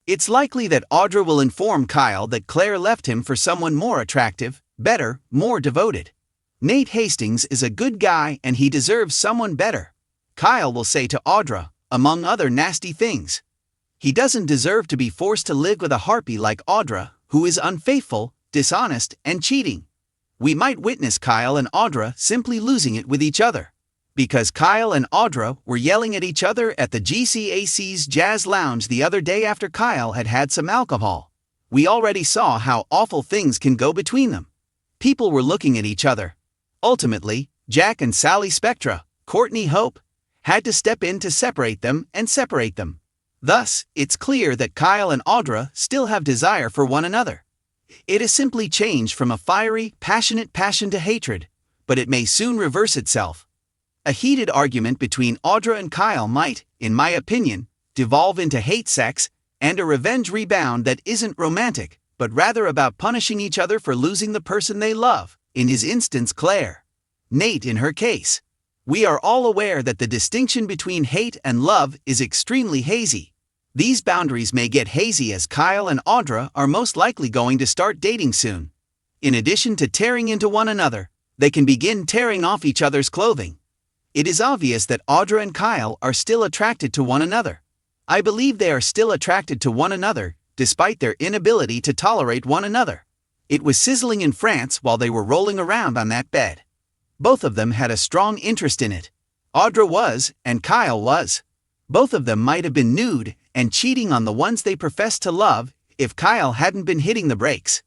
It's likely that Audra will inform Kyle that Claire left him for someone more attractive, better, more devoted. Nate Hastings is a good guy and he deserves someone better. Kyle will say to Audra, among other nasty things. He doesn't deserve to be forced to live with a harpy like Audra, who is unfaithful, dishonest, and cheating. We might witness Kyle and Audra simply losing it with each other. Because Kyle and Audra were yelling at each other at the GCAC's Jazz Lounge the other day after Kyle had had some alcohol. We already saw how awful things can go between them. People were looking at each other. Ultimately, Jack and Sally Spectra, Courtney Hope, had to step in to separate them and separate them. Thus, it's clear that Kyle and Audra still have desire for one another. It has simply changed from a fiery, passionate passion to hatred, but it may soon reverse itself. A heated argument between Audra and Kyle might, in my opinion, devolve into hate sex and a revenge rebound that isn't romantic, but rather about punishing each other for losing the person they love, in his instance Claire. Nate in her case. We are all aware that the distinction between hate and love is extremely hazy. These boundaries may get hazy as Kyle and Audra are most likely going to start dating soon. In addition to tearing into one another, they can begin tearing off each other's clothing. It is obvious that Audra and Kyle are still attracted to one another. I believe they are still attracted to one another, despite their inability to tolerate one another. It was sizzling in France while they were rolling around on that bed. Both of them had a strong interest in it. Audra was, and Kyle was. Both of them might have been nude and cheating on the ones they professed to love if Kyle hadn't been hitting the brakes.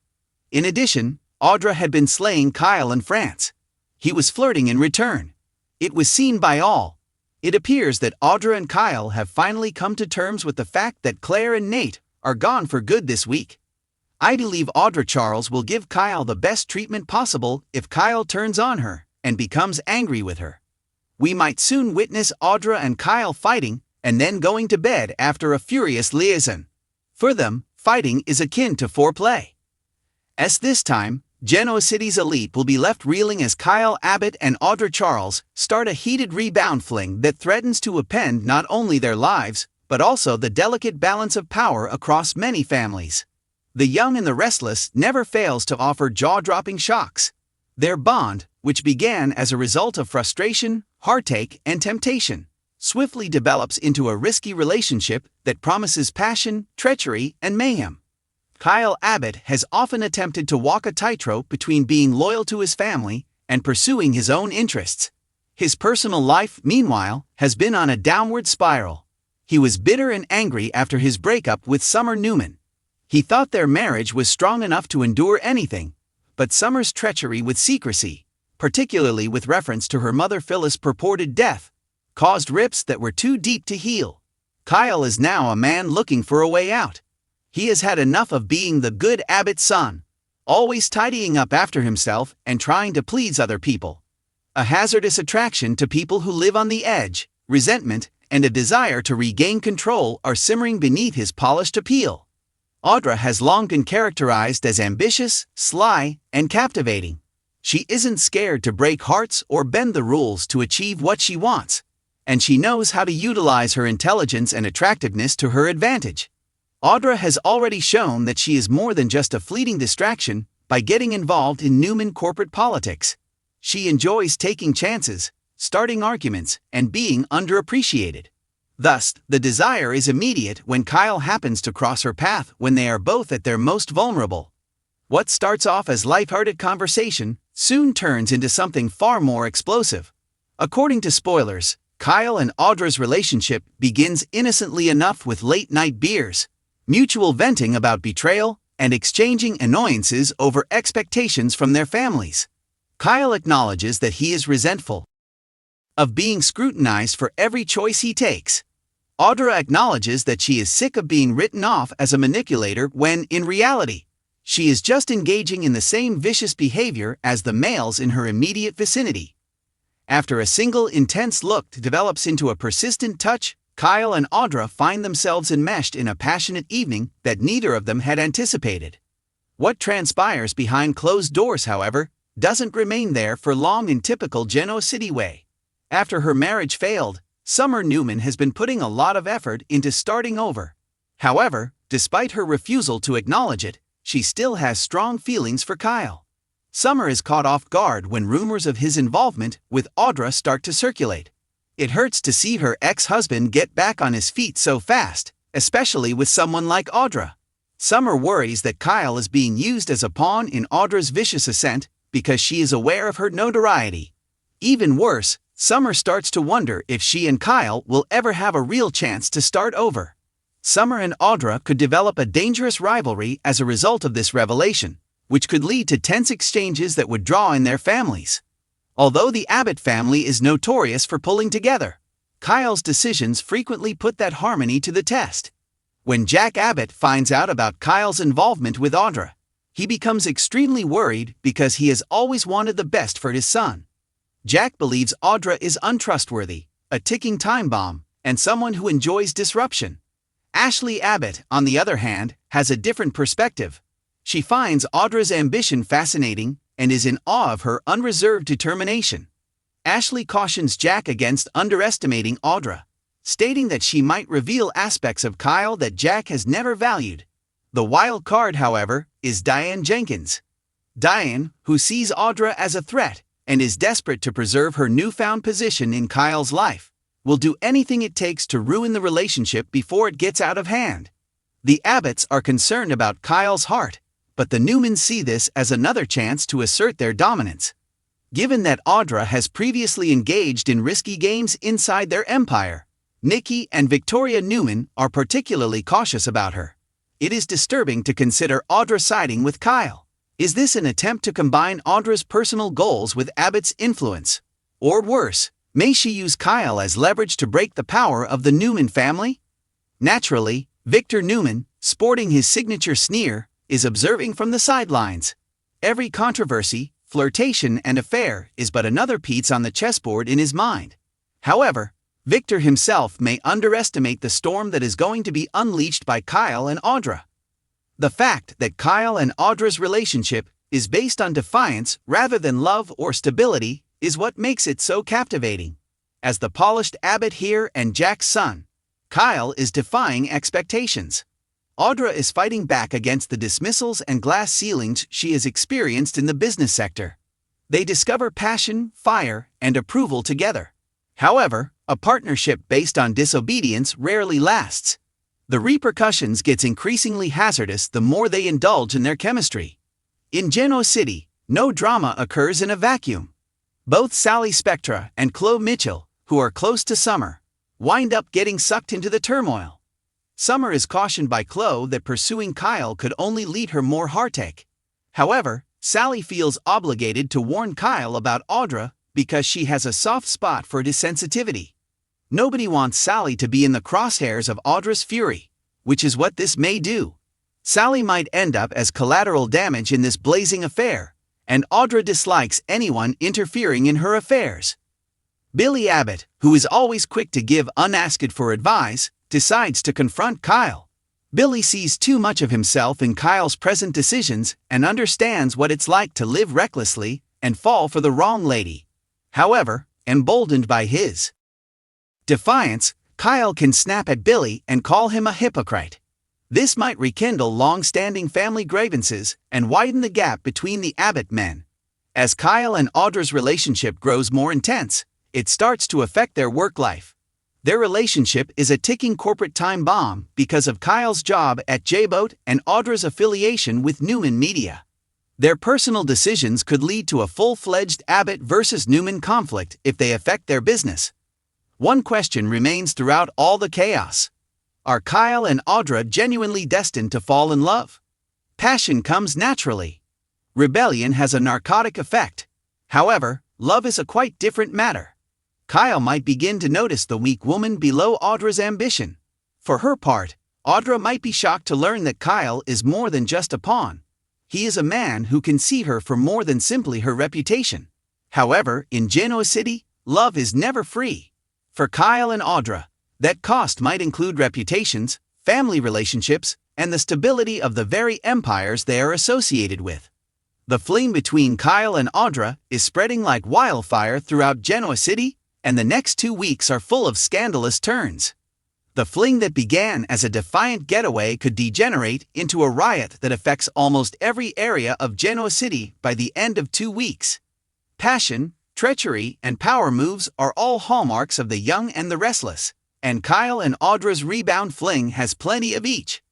In addition, Audra had been slaying Kyle in France. He was flirting in return. It was seen by all. It appears that Audra and Kyle have finally come to terms with the fact that Claire and Nate are gone for good this week. I believe Audra Charles will give Kyle the best treatment possible if Kyle turns on her and becomes angry with her. We might soon witness Audra and Kyle fighting and then going to bed after a furious liaison. For them, fighting is akin to foreplay. As this time, Genoa City's elite will be left reeling as Kyle Abbott and Audra Charles start a heated rebound fling that threatens to upend not only their lives, but also the delicate balance of power across many families. The young and the restless never fails to offer jaw-dropping shocks. Their bond, which began as a result of frustration, heartache, and temptation, swiftly develops into a risky relationship that promises passion, treachery, and mayhem. Kyle Abbott has often attempted to walk a tightrope between being loyal to his family and pursuing his own interests. His personal life, meanwhile, has been on a downward spiral. He was bitter and angry after his breakup with Summer Newman. He thought their marriage was strong enough to endure anything, but Summer's treachery with secrecy, particularly with reference to her mother Phyllis' purported death, caused rips that were too deep to heal. Kyle is now a man looking for a way out. He has had enough of being the good Abbott's son, always tidying up after himself and trying to please other people. A hazardous attraction to people who live on the edge, resentment, and a desire to regain control are simmering beneath his polished appeal. Audra has long been characterized as ambitious, sly, and captivating. She isn't scared to break hearts or bend the rules to achieve what she wants, and she knows how to utilize her intelligence and attractiveness to her advantage. Audra has already shown that she is more than just a fleeting distraction by getting involved in Newman corporate politics. She enjoys taking chances, starting arguments, and being underappreciated. Thus, the desire is immediate when Kyle happens to cross her path when they are both at their most vulnerable. What starts off as lighthearted conversation soon turns into something far more explosive. According to spoilers, Kyle and Audra's relationship begins innocently enough with late-night beers, mutual venting about betrayal, and exchanging annoyances over expectations from their families. Kyle acknowledges that he is resentful of being scrutinized for every choice he takes. Audra acknowledges that she is sick of being written off as a manipulator when, in reality, she is just engaging in the same vicious behavior as the males in her immediate vicinity. After a single intense look develops into a persistent touch, Kyle and Audra find themselves enmeshed in a passionate evening that neither of them had anticipated. What transpires behind closed doors, however, doesn't remain there for long in typical Genoa City way. After her marriage failed, Summer Newman has been putting a lot of effort into starting over. However, Despite her refusal to acknowledge it, she still has strong feelings for Kyle. Summer is caught off guard when rumors of his involvement with Audra start to circulate. It hurts to see her ex-husband get back on his feet so fast, especially with someone like Audra. Summer worries that Kyle is being used as a pawn in Audra's vicious ascent because she is aware of her notoriety. Even worse, Summer starts to wonder if she and Kyle will ever have a real chance to start over. Summer and Audra could develop a dangerous rivalry as a result of this revelation, which could lead to tense exchanges that would draw in their families. Although the Abbott family is notorious for pulling together, Kyle's decisions frequently put that harmony to the test. When Jack Abbott finds out about Kyle's involvement with Audra, he becomes extremely worried because he has always wanted the best for his son. Jack believes Audra is untrustworthy, a ticking time bomb, and someone who enjoys disruption. Ashley Abbott, on the other hand, has a different perspective. She finds Audra's ambition fascinating and is in awe of her unreserved determination. Ashley cautions Jack against underestimating Audra, stating that she might reveal aspects of Kyle that Jack has never valued. The wild card, however, is Diane Jenkins. Diane, who sees Audra as a threat and is desperate to preserve her newfound position in Kyle's life, will do anything it takes to ruin the relationship before it gets out of hand. The Abbotts are concerned about Kyle's heart, but the Newmans see this as another chance to assert their dominance. Given that Audra has previously engaged in risky games inside their empire, Nikki and Victoria Newman are particularly cautious about her. It is disturbing to consider Audra siding with Kyle. Is this an attempt to combine Audra's personal goals with Abbott's influence? Or worse, may she use Kyle as leverage to break the power of the Newman family? Naturally, Victor Newman, sporting his signature sneer, is observing from the sidelines. Every controversy, flirtation, and affair is but another piece on the chessboard in his mind. However, Victor himself may underestimate the storm that is going to be unleashed by Kyle and Audra. The fact that Kyle and Audra's relationship is based on defiance rather than love or stability is what makes it so captivating. As the polished Abbott here and Jack's son, Kyle is defying expectations. Audra is fighting back against the dismissals and glass ceilings she has experienced in the business sector. They discover passion, fire, and approval together. However, a partnership based on disobedience rarely lasts. The repercussions get increasingly hazardous the more they indulge in their chemistry. In Genoa City, no drama occurs in a vacuum. Both Sally Spectra and Chloe Mitchell, who are close to Summer, wind up getting sucked into the turmoil. Summer is cautioned by Chloe that pursuing Kyle could only lead her more heartache. However, Sally feels obligated to warn Kyle about Audra because she has a soft spot for desensitivity. Nobody wants Sally to be in the crosshairs of Audra's fury, which is what this may do. Sally might end up as collateral damage in this blazing affair, and Audra dislikes anyone interfering in her affairs. Billy Abbott, who is always quick to give unasked for advice, decides to confront Kyle. Billy sees too much of himself in Kyle's present decisions and understands what it's like to live recklessly and fall for the wrong lady. However, emboldened by his defiance, Kyle can snap at Billy and call him a hypocrite. This might rekindle long-standing family grievances and widen the gap between the Abbott men. As Kyle and Audra's relationship grows more intense, it starts to affect their work life. Their relationship is a ticking corporate time bomb because of Kyle's job at J-Boat and Audra's affiliation with Newman Media. Their personal decisions could lead to a full-fledged Abbott versus Newman conflict if they affect their business. One question remains throughout all the chaos. Are Kyle and Audra genuinely destined to fall in love? Passion comes naturally. Rebellion has a narcotic effect. However, love is a quite different matter. Kyle might begin to notice the weak woman below Audra's ambition. For her part, Audra might be shocked to learn that Kyle is more than just a pawn. He is a man who can see her for more than simply her reputation. However, in Genoa City, love is never free. For Kyle and Audra, that cost might include reputations, family relationships, and the stability of the very empires they are associated with. The flame between Kyle and Audra is spreading like wildfire throughout Genoa City, and the next 2 weeks are full of scandalous turns. The fling that began as a defiant getaway could degenerate into a riot that affects almost every area of Genoa City by the end of 2 weeks. Passion, treachery, and power moves are all hallmarks of the young and the restless, and Kyle and Audra's rebound fling has plenty of each.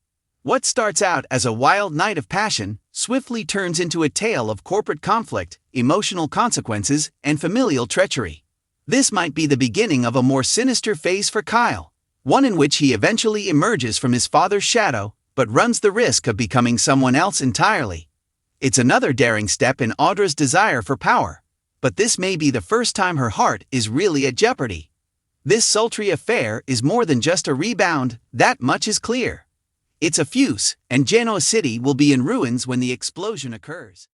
What starts out as a wild night of passion swiftly turns into a tale of corporate conflict, emotional consequences, and familial treachery. This might be the beginning of a more sinister phase for Kyle, one in which he eventually emerges from his father's shadow, but runs the risk of becoming someone else entirely. It's another daring step in Audra's desire for power, but this may be the first time her heart is really at jeopardy. This sultry affair is more than just a rebound, that much is clear. It's a fuse, and Genoa City will be in ruins when the explosion occurs.